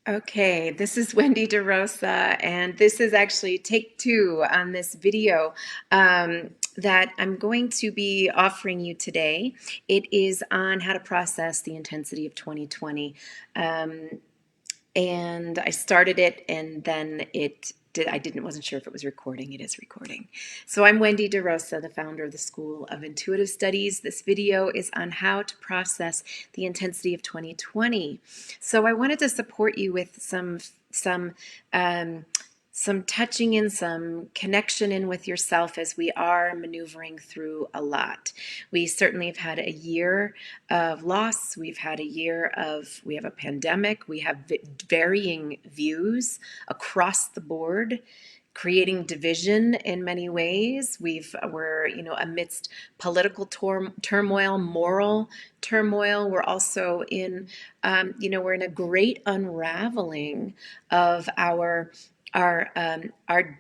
Okay, this is Wendy De Rosa, and this is actually take two on this video that I'm going to be offering you today. It is on how to process the intensity of 2020. Um, and I started it, and then wasn't sure if it was recording. It is recording. So I'm Wendy De Rosa, the founder of the School of Intuitive Studies. This video is on how to process the intensity of 2020. So I wanted to support you with um, some touching in, some connection in with yourself as we are maneuvering through a lot. We certainly have had a year of loss. We have a pandemic. We have varying views across the board, creating division in many ways. We're amidst political turmoil, moral turmoil. We're also in we're in a great unraveling of our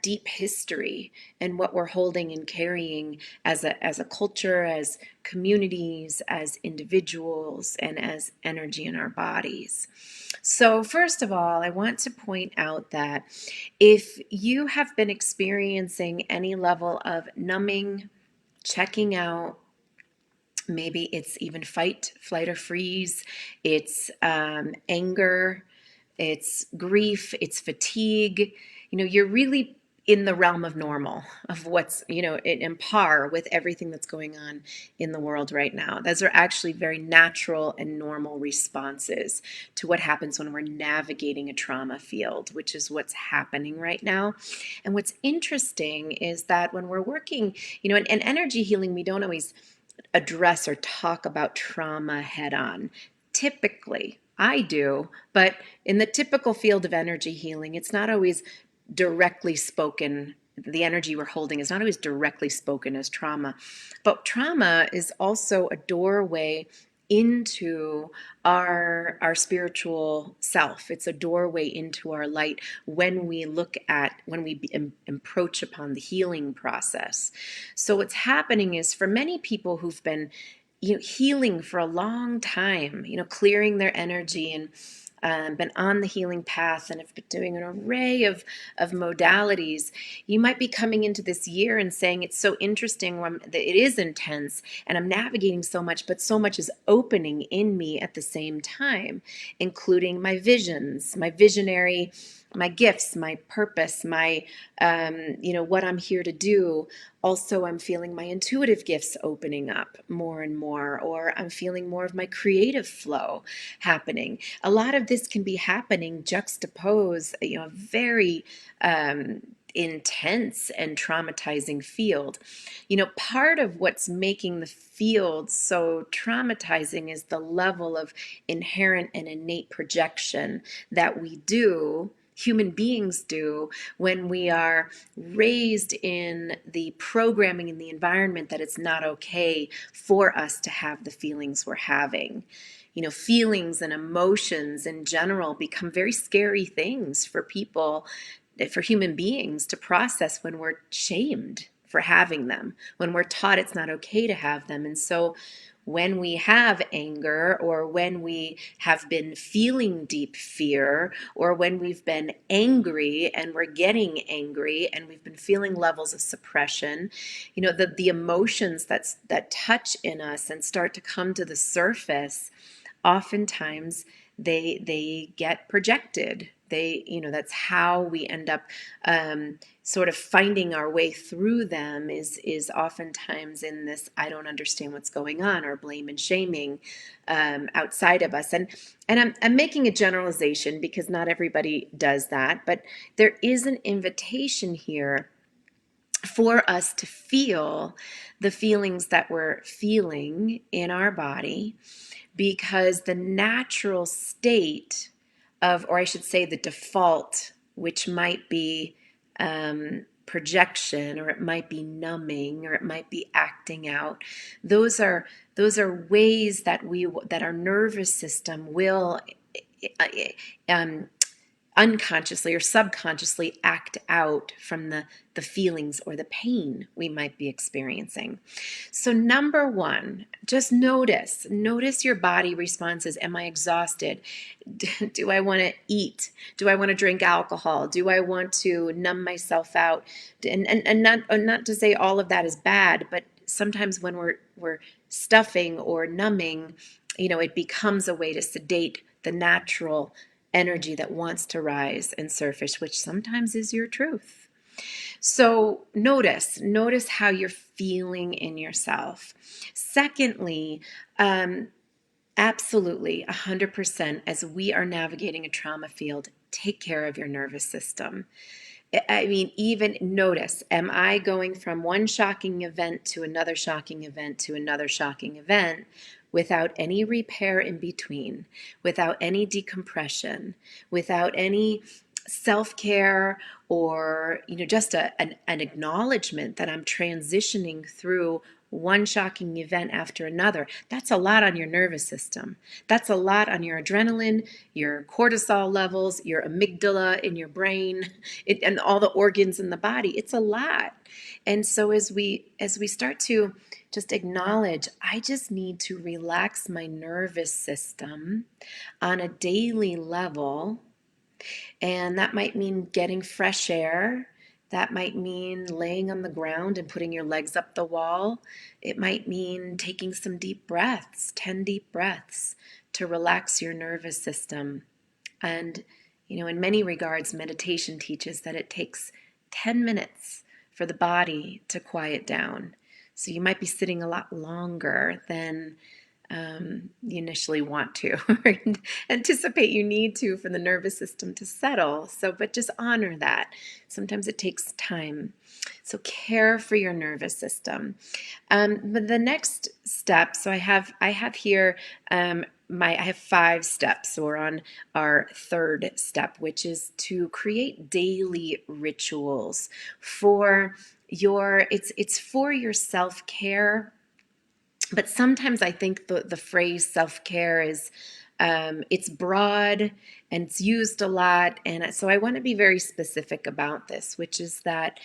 deep history and what we're holding and carrying as a culture, as communities, as individuals, and as energy in our bodies. So first of all, I want to point out that if you have been experiencing any level of numbing, checking out, maybe it's even fight, flight, or freeze, it's anger, it's grief, it's fatigue. You're really in the realm of normal, of what's, in par with everything that's going on in the world right now. Those are actually very natural and normal responses to what happens when we're navigating a trauma field, which is what's happening right now. And what's interesting is that when we're working, in energy healing, we don't always address or talk about trauma head on. Typically, I do, but in the typical field of energy healing, it's not always directly spoken. The energy we're holding is not always directly spoken as trauma, but trauma is also a doorway into our spiritual self. It's a doorway into our light when we approach upon the healing process. So what's happening is, for many people who've been healing for a long time, clearing their energy and been on the healing path and have been doing an array of modalities, you might be coming into this year and saying, it's so interesting that it is intense and I'm navigating so much, but so much is opening in me at the same time, including my visions, my gifts, my purpose, what I'm here to do. Also, I'm feeling my intuitive gifts opening up more and more, or I'm feeling more of my creative flow happening. A lot of this can be happening juxtaposed, a very intense and traumatizing field. Part of what's making the field so traumatizing is the level of inherent and innate projection that human beings do, when we are raised in the programming in the environment that it's not okay for us to have the feelings we're having. Feelings and emotions in general become very scary things for people, for human beings to process, when we're shamed for having them, when we're taught it's not okay to have them. And so when we have anger, or when we have been feeling deep fear, or when we've been angry and we're getting angry and we've been feeling levels of suppression, the emotions that touch in us and start to come to the surface, oftentimes they get projected. That's how we end up sort of finding our way through them, is oftentimes in this "I don't understand what's going on," or blame and shaming outside of us. And I'm making a generalization because not everybody does that, but there is an invitation here for us to feel the feelings that we're feeling in our body, because the natural state of, or I should say the default, which might be projection, or it might be numbing, or it might be acting out. Those are ways that our nervous system will unconsciously or subconsciously act out from the feelings or the pain we might be experiencing. So number one, just notice your body responses. Am I exhausted? Do I want to eat? Do I want to drink alcohol? Do I want to numb myself out? And not to say all of that is bad, but sometimes when we're stuffing or numbing, it becomes a way to sedate the natural energy that wants to rise and surface, which sometimes is your truth. So notice how you're feeling in yourself. Secondly, absolutely 100%, as we are navigating a trauma field, take care of your nervous system. I mean, even notice, am I going from one shocking event to another shocking event to another shocking event without any repair in between, without any decompression, without any self-care, or just an acknowledgement that I'm transitioning through one shocking event after another? That's a lot on your nervous system. That's a lot on your adrenaline, your cortisol levels, your amygdala in your brain, and all the organs in the body. It's a lot. And so as we start to just acknowledge, I just need to relax my nervous system on a daily level. And that might mean getting fresh air. That might mean laying on the ground and putting your legs up the wall. It might mean taking some deep breaths, 10 deep breaths to relax your nervous system. And, in many regards, meditation teaches that it takes 10 minutes for the body to quiet down. So you might be sitting a lot longer than you initially want to or anticipate you need to for the nervous system to settle. But just honor that. Sometimes it takes time. So care for your nervous system. But the next step, so I have here I have 5 steps. So we're on our third step, which is to create daily rituals for it's for your self-care. But sometimes I think the phrase self-care is it's broad and it's used a lot. And so I want to be very specific about this, which is that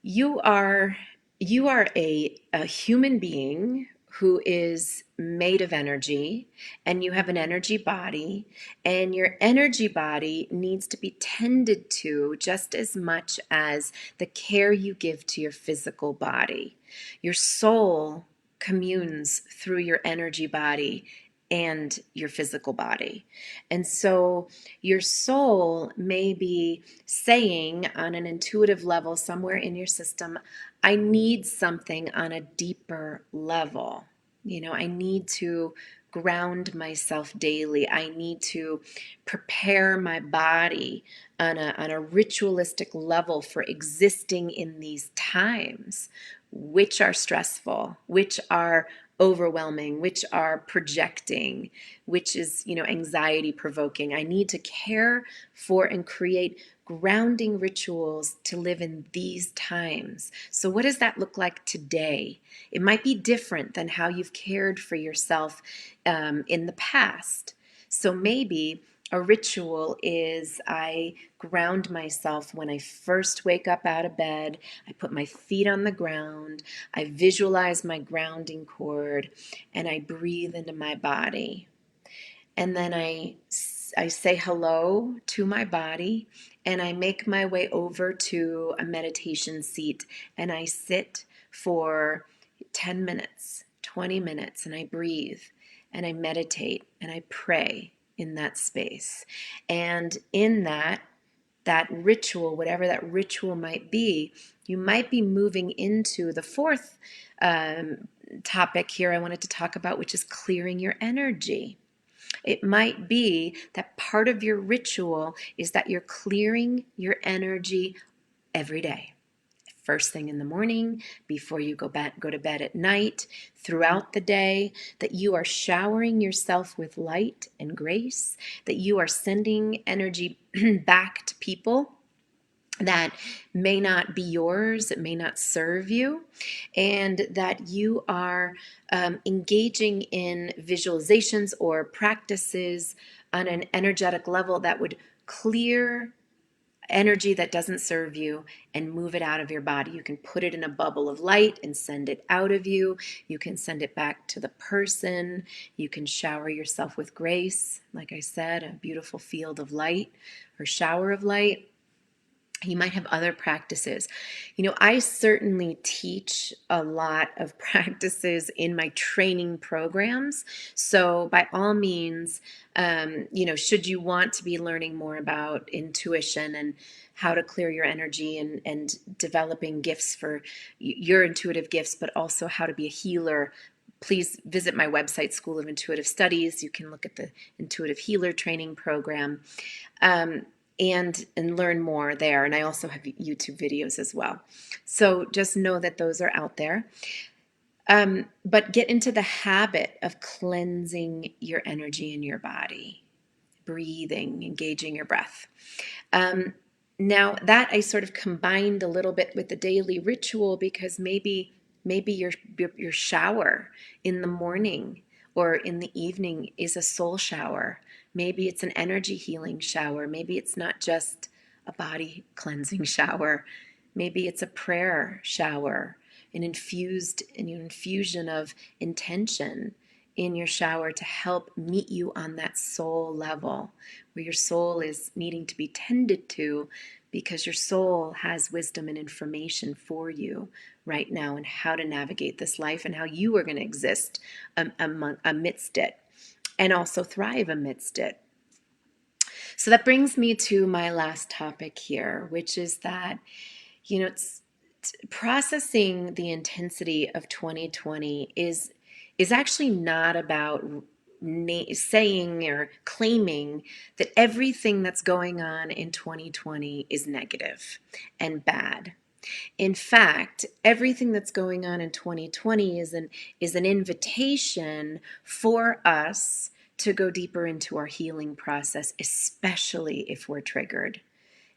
you are a human being who is made of energy, and you have an energy body, and your energy body needs to be tended to just as much as the care you give to your physical body. Your soul communes through your energy body and your physical body. And so your soul may be saying on an intuitive level somewhere in your system, I need something on a deeper level. I need to ground myself daily. I need to prepare my body on a ritualistic level for existing in these times, which are stressful, which are overwhelming, which are projecting, which is, anxiety provoking. I need to care for and create grounding rituals to live in these times. So what does that look like today? It might be different than how you've cared for yourself in the past. So maybe a ritual is I ground myself when I first wake up out of bed. I put my feet on the ground. I visualize my grounding cord, and I breathe into my body. And then I say hello to my body, and I make my way over to a meditation seat, and I sit for 10 minutes, 20 minutes, and I breathe and I meditate and I pray in that space. And in that ritual, whatever that ritual might be, you might be moving into the fourth topic here I wanted to talk about, which is clearing your energy. It might be that part of your ritual is that you're clearing your energy every day. First thing in the morning, before you go to bed at night, throughout the day, that you are showering yourself with light and grace, that you are sending energy back to people that may not be yours, it may not serve you, and that you are engaging in visualizations or practices on an energetic level that would clear energy that doesn't serve you and move it out of your body. You can put it in a bubble of light and send it out of you. You can send it back to the person. You can shower yourself with grace. Like I said, a beautiful field of light or shower of light. You might have other practices. I certainly teach a lot of practices in my training programs. So, by all means, should you want to be learning more about intuition and how to clear your energy and developing gifts for your intuitive gifts, but also how to be a healer, please visit my website, School of Intuitive Studies. You can look at the Intuitive Healer Training Program. And learn more there. And I also have YouTube videos as well. So just know that those are out there. But get into the habit of cleansing your energy in your body, breathing, engaging your breath. Now that I sort of combined a little bit with the daily ritual because maybe your shower in the morning or in the evening is a soul shower. Maybe it's an energy healing shower. Maybe it's not just a body cleansing shower. Maybe it's a prayer shower, an infusion of intention in your shower to help meet you on that soul level where your soul is needing to be tended to because your soul has wisdom and information for you right now and how to navigate this life and how you are going to exist amidst it and also thrive amidst it. So that brings me to my last topic here, which is that, it's processing the intensity of 2020 is actually not about saying or claiming that everything that's going on in 2020 is negative and bad. In fact, everything that's going on in 2020 is an invitation for us to go deeper into our healing process, especially if we're triggered,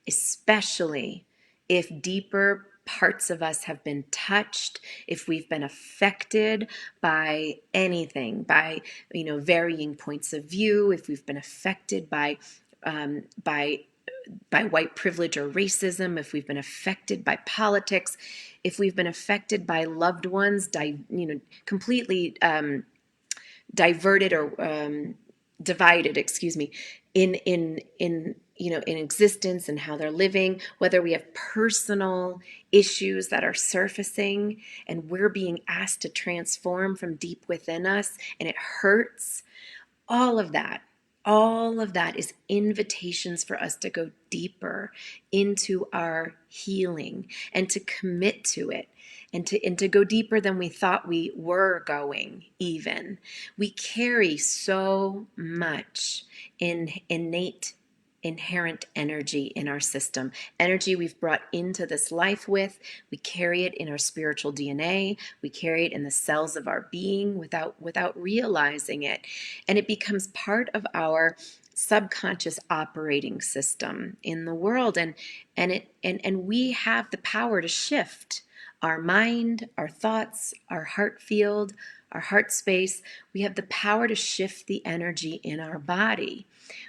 especially if deeper parts of us have been touched, if we've been affected by anything, by varying points of view, if we've been affected by white privilege or racism, if we've been affected by politics, if we've been affected by loved ones, completely diverted or divided, in existence and how they're living, whether we have personal issues that are surfacing and we're being asked to transform from deep within us and it hurts, all of that is invitations for us to go deeper into our healing and to commit to it and to go deeper than we thought we were going even. We carry so much innate inherent energy in our system, energy we've brought into this life with. We carry it in our spiritual DNA. We carry it in the cells of our being without realizing it. And it becomes part of our subconscious operating system in the world. And we have the power to shift our mind, our thoughts, our heart field, our heart space. We have the power to shift the energy in our body.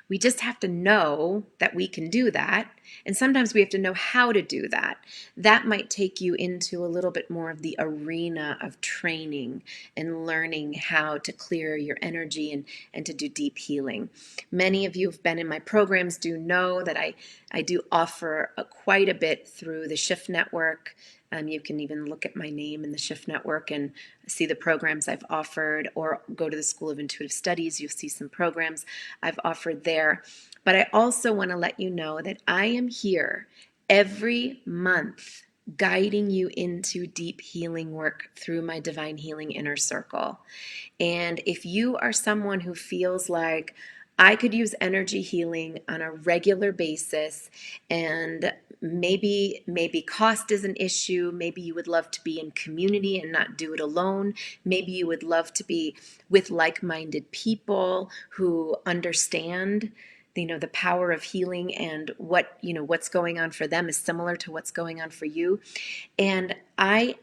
We just have to know that we can do that. And sometimes we have to know how to do that. That might take you into a little bit more of the arena of training and learning how to clear your energy and to do deep healing. Many of you who've been in my programs do know that I do offer quite a bit through the Shift Network. You can even look at my name in the Shift Network and see the programs I've offered, or go to the School of Intuitive Studies. You'll see some programs I've offered there. But I also want to let you know that I am here every month guiding you into deep healing work through my Divine Healing Inner Circle. And if you are someone who feels like I could use energy healing on a regular basis, and maybe cost is an issue, maybe you would love to be in community and not do it alone, maybe you would love to be with like-minded people who understand the power of healing, and what's going on for them is similar to what's going on for you. And I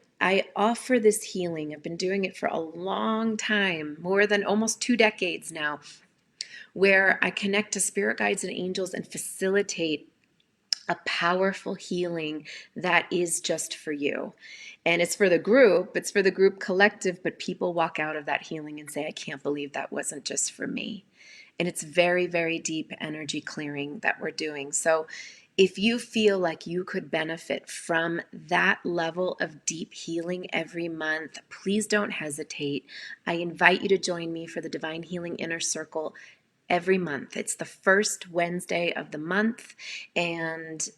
offer this healing. I've been doing it for a long time, more than almost 2 decades now. where I connect to spirit guides and angels and facilitate a powerful healing that is just for you. And it's for the group collective, but people walk out of that healing and say, I can't believe that wasn't just for me. And it's very, very deep energy clearing that we're doing. So if you feel like you could benefit from that level of deep healing every month, please don't hesitate. I invite you to join me for the Divine Healing Inner Circle every month. It's the first Wednesday of the month, and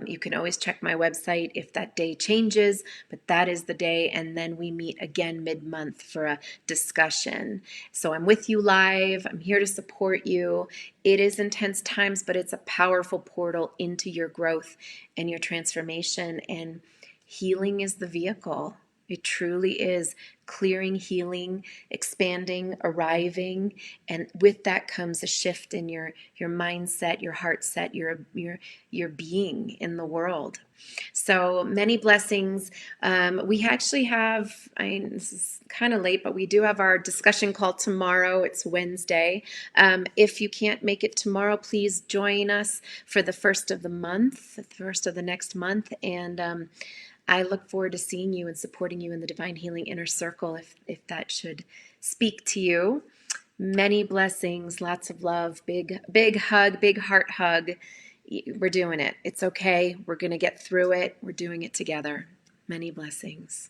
you can always check my website if that day changes, but that is the day, and then we meet again mid-month for a discussion. So I'm with you live. I'm here to support you. It is intense times, but it's a powerful portal into your growth and your transformation, and healing is the vehicle. It truly is clearing, healing, expanding, arriving, and with that comes a shift in your mindset, your heart set, your being in the world. So many blessings. We actually have, this is kind of late, but we do have our discussion call tomorrow. It's Wednesday. If you can't make it tomorrow, please join us for the first of the month, the first of the next month, and I look forward to seeing you and supporting you in the Divine Healing Inner Circle if that should speak to you. Many blessings, lots of love, big hug, big heart hug. We're doing it. It's okay. We're going to get through it. We're doing it together. Many blessings.